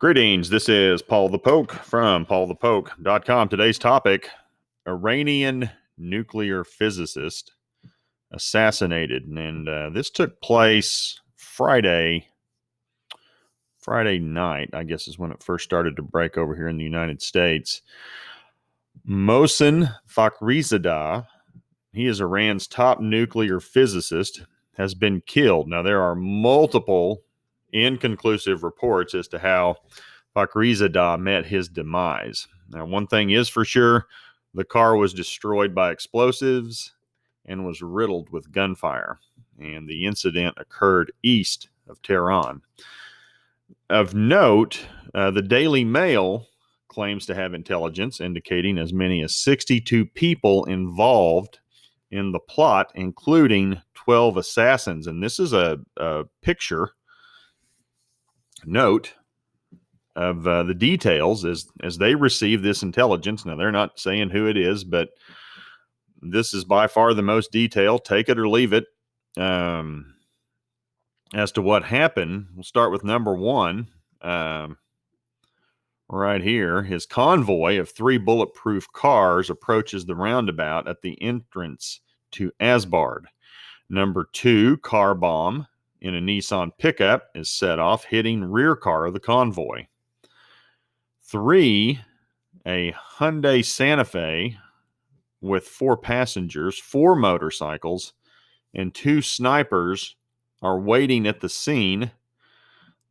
Greetings. This is Paul the Poke from PaulthePoke.com. Today's topic: Iranian nuclear physicist assassinated, and this took place Friday night. I guess is when it first started to break over here in the United States. Mohsen Fakhrizadeh, he is Iran's top nuclear physicist, has been killed. Now there are multiple inconclusive reports as to how Fakhrizadeh met his demise. Now, one thing is for sure, the car was destroyed by explosives and was riddled with gunfire, and the incident occurred east of Tehran. Of note, the Daily Mail claims to have intelligence indicating as many as 62 people involved in the plot, including 12 assassins. And this is a picture note of the details as they receive this intelligence. Now, they're not saying who it is, but this is by far the most detailed. Take it or leave it. As to what happened, we'll start with number one. Right here, his convoy of 3 bulletproof cars approaches the roundabout at the entrance to Asbard. Number 2, car bomb in a Nissan pickup is set off, hitting rear car of the convoy. 3, a Hyundai Santa Fe with 4 passengers, 4 motorcycles, and 2 snipers are waiting at the scene.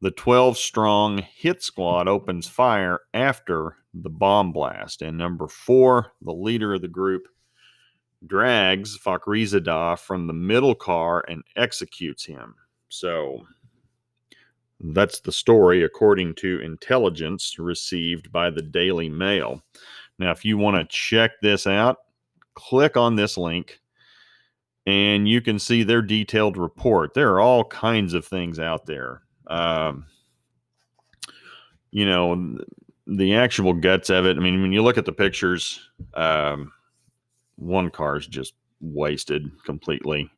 The 12-strong hit squad opens fire after the bomb blast. And number 4, the leader of the group drags Fakhrizadeh from the middle car and executes him. So that's the story according to intelligence received by the Daily Mail. Now, if you want to check this out, click on this link and you can see their detailed report. There are all kinds of things out there. The actual guts of it. I mean, when you look at the pictures, one car is just wasted completely,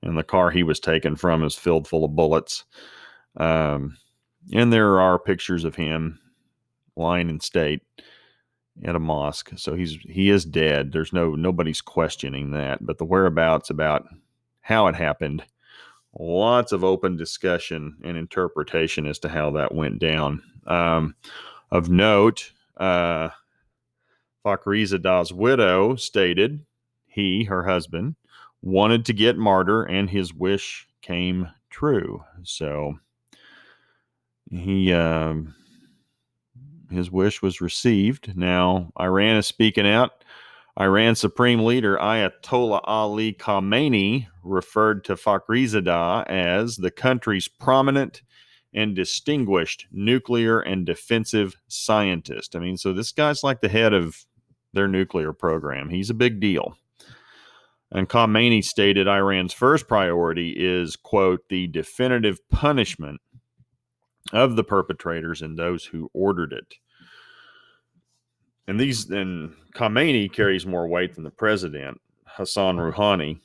and the car he was taken from is filled full of bullets. And there are pictures of him lying in state at a mosque. So he is dead. There's nobody's questioning that. But the whereabouts about how it happened, lots of open discussion and interpretation as to how that went down. Of note, Fakhrizadeh's widow stated her husband, wanted to get martyr, and his wish came true. So his wish was received. Now, Iran is speaking out. Iran Supreme Leader Ayatollah Ali Khamenei referred to Fakhrizadeh as the country's prominent and distinguished nuclear and defensive scientist. I mean, so this guy's like the head of their nuclear program. He's a big deal. And Khamenei stated Iran's first priority is, quote, the definitive punishment of the perpetrators and those who ordered it. And Khamenei carries more weight than the president, Hassan Rouhani,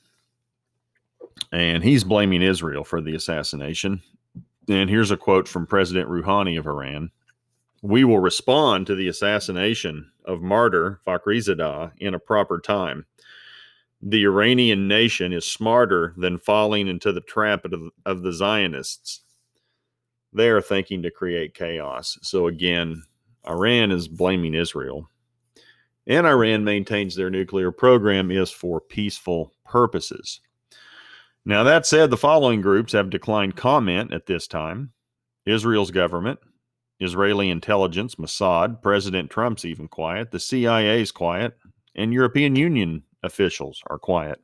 and he's blaming Israel for the assassination. And here's a quote from President Rouhani of Iran. "We will respond to the assassination of martyr Fakhrizadeh in a proper time. The Iranian nation is smarter than falling into the trap of the Zionists. They are thinking to create chaos." So again, Iran is blaming Israel. And Iran maintains their nuclear program is for peaceful purposes. Now, that said, the following groups have declined comment at this time: Israel's government, Israeli intelligence, Mossad, President Trump's even quiet, the CIA's quiet, and European Union officials are quiet.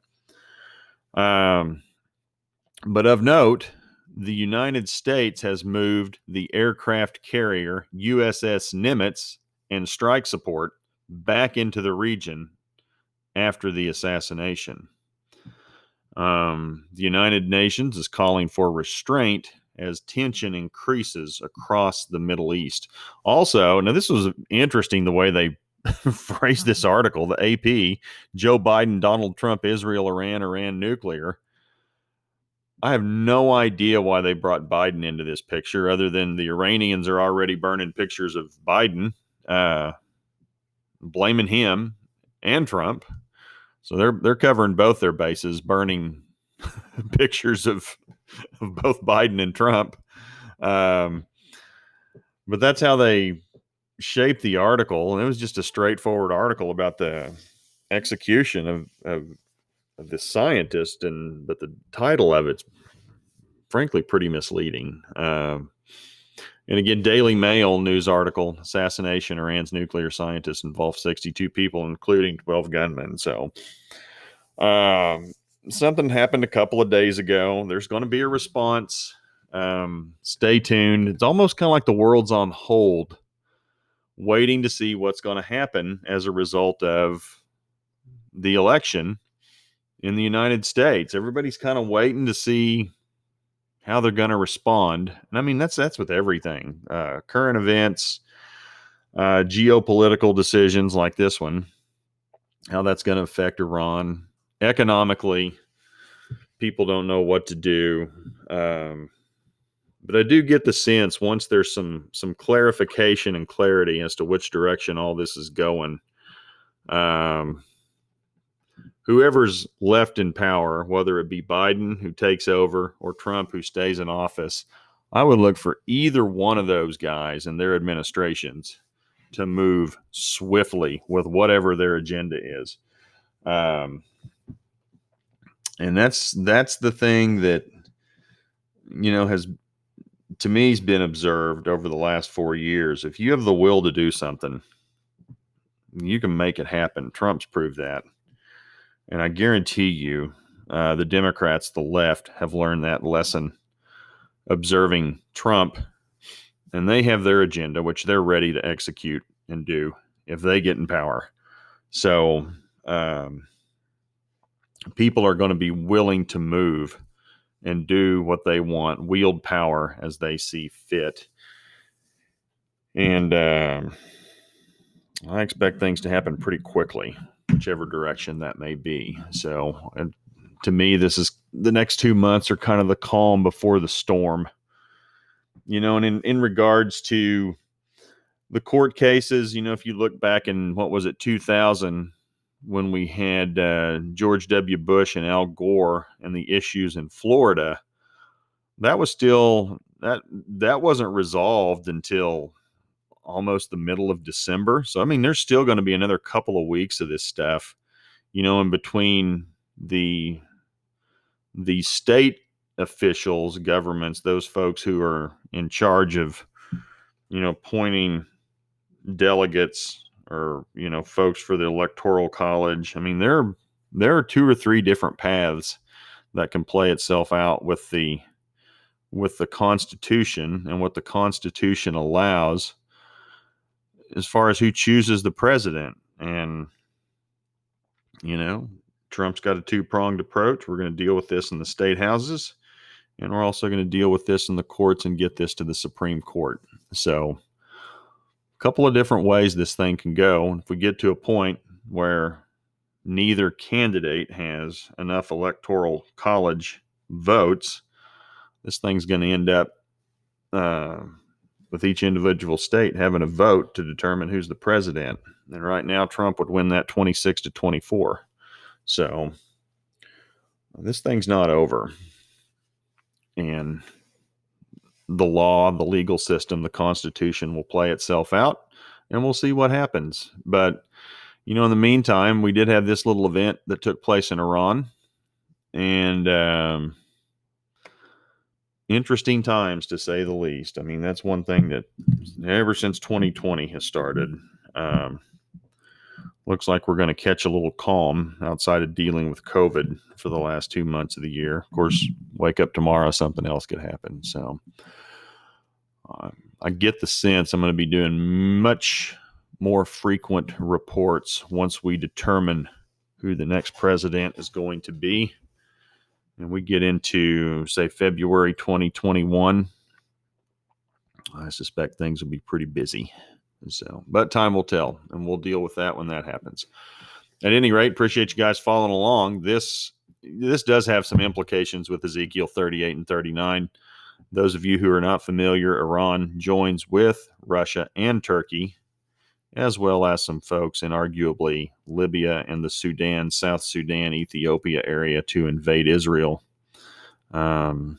But of note, the United States has moved the aircraft carrier USS Nimitz and strike support back into the region after the assassination. The United Nations is calling for restraint as tension increases across the Middle East. Also, now this was interesting the way they phrased this article, the AP, Joe Biden, Donald Trump, Israel, Iran nuclear. I have no idea why they brought Biden into this picture, other than the Iranians are already burning pictures of Biden, blaming him and Trump. So they're covering both their bases, burning pictures of both Biden and Trump. But that's how they shaped the article, and it was just a straightforward article about the execution of this scientist, but the title of it's frankly pretty misleading. And again, Daily Mail news article: assassination, Iran's nuclear scientist involved 62 people, including 12 gunmen. So something happened a couple of days ago. There's going to be a response. Stay tuned. It's almost kind of like the world's on hold, waiting to see what's going to happen as a result of the election in the United States. Everybody's kind of waiting to see how they're going to respond. And I mean, that's with everything. Current events, geopolitical decisions like this one, how that's going to affect Iran. Economically, people don't know what to do. But I do get the sense, once there's some clarification and clarity as to which direction all this is going, whoever's left in power, whether it be Biden who takes over or Trump who stays in office, I would look for either one of those guys and their administrations to move swiftly with whatever their agenda is. And that's the thing that, has, to me, has been observed over the last 4 years. If you have the will to do something, you can make it happen. Trump's proved that. And I guarantee you, the Democrats, the left, have learned that lesson observing Trump, and they have their agenda, which they're ready to execute and do if they get in power. So people are going to be willing to move and do what they want, wield power as they see fit. And I expect things to happen pretty quickly, whichever direction that may be. So, and to me, this is the next 2 months are kind of the calm before the storm. And in regards to the court cases, if you look back in, 2000, when we had George W. Bush and Al Gore and the issues in Florida, that was still, that wasn't resolved until almost the middle of December. So, I mean, there's still going to be another couple of weeks of this stuff, in between the state officials, governments, those folks who are in charge of, appointing delegates or, folks for the electoral college. I mean, there are 2 or 3 different paths that can play itself out with the Constitution and what the Constitution allows as far as who chooses the president. And, Trump's got a 2-pronged approach. We're going to deal with this in the state houses, and we're also going to deal with this in the courts and get this to the Supreme Court. So a couple of different ways this thing can go. If we get to a point where neither candidate has enough electoral college votes, this thing's going to end up with each individual state having a vote to determine who's the president. And right now, Trump would win that 26-24. So this thing's not over. And the law, the legal system, the Constitution will play itself out, and we'll see what happens. But, in the meantime, we did have this little event that took place in Iran. And interesting times, to say the least. I mean, that's one thing that ever since 2020 has started. Looks like we're going to catch a little calm outside of dealing with COVID for the last 2 months of the year. Of course, wake up tomorrow, something else could happen. So I get the sense I'm going to be doing much more frequent reports once we determine who the next president is going to be. And we get into, say, February 2021, I suspect things will be pretty busy. So, but time will tell, and we'll deal with that when that happens. At any rate, appreciate you guys following along. This this does have some implications with Ezekiel 38 and 39. Those of you who are not familiar, Iran joins with Russia and Turkey, as well as some folks in arguably Libya and the Sudan, South Sudan, Ethiopia area to invade Israel. That's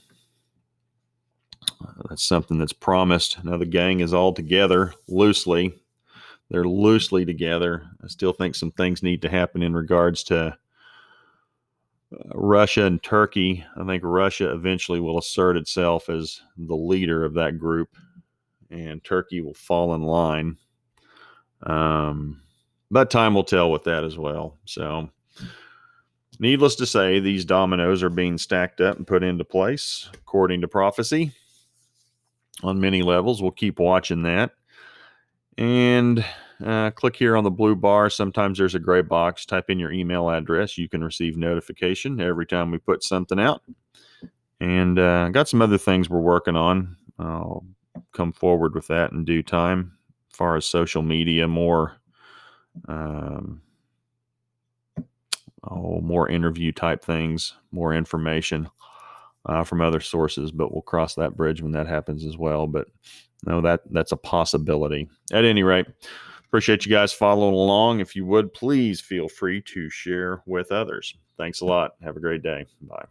something that's promised. Now, the gang is all together loosely. They're loosely together. I still think some things need to happen in regards to Russia and Turkey. I think Russia eventually will assert itself as the leader of that group, and Turkey will fall in line. But time will tell with that as well. So, needless to say, these dominoes are being stacked up and put into place according to prophecy on many levels. We'll keep watching that. And click here on the blue bar. Sometimes there's a gray box. Type in your email address. You can receive notification every time we put something out. And got some other things we're working on. I'll come forward with that in due time. As far as social media, more interview type things, more information from other sources. But we'll cross that bridge when that happens as well. But no, that's a possibility. At any rate, appreciate you guys following along. If you would, please feel free to share with others. Thanks a lot. Have a great day. Bye.